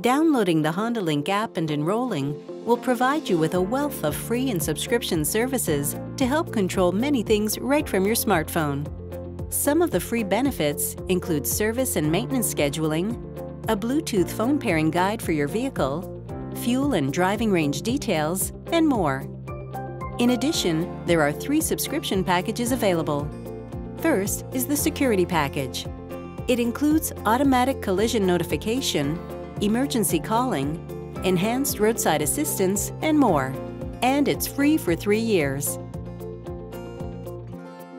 Downloading the HondaLink app and enrolling will provide you with a wealth of free and subscription services to help control many things right from your smartphone. Some of the free benefits include service and maintenance scheduling, a Bluetooth phone pairing guide for your vehicle, fuel and driving range details, and more. In addition, there are 3 subscription packages available. First is the Security Package. It includes automatic collision notification, emergency calling, enhanced roadside assistance, and more. And it's free for 3 years.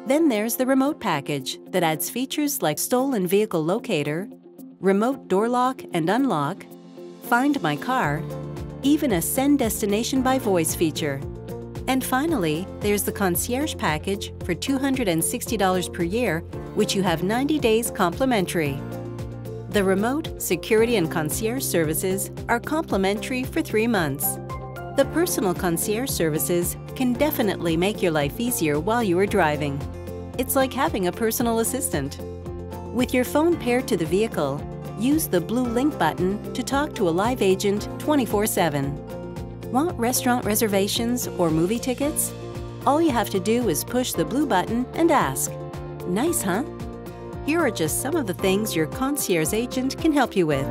Then there's the Remote Package that adds features like Stolen Vehicle Locator, Remote Door Lock and Unlock, Find My Car, even a Send Destination by Voice feature. And finally, there's the Concierge Package for $260 per year, which you have 90 days complimentary. The remote, security, and concierge services are complimentary for 3 months. The personal concierge services can definitely make your life easier while you are driving. It's like having a personal assistant. With your phone paired to the vehicle, use the blue link button to talk to a live agent 24/7. Want restaurant reservations or movie tickets? All you have to do is push the blue button and ask. Nice, huh? Here are just some of the things your concierge agent can help you with.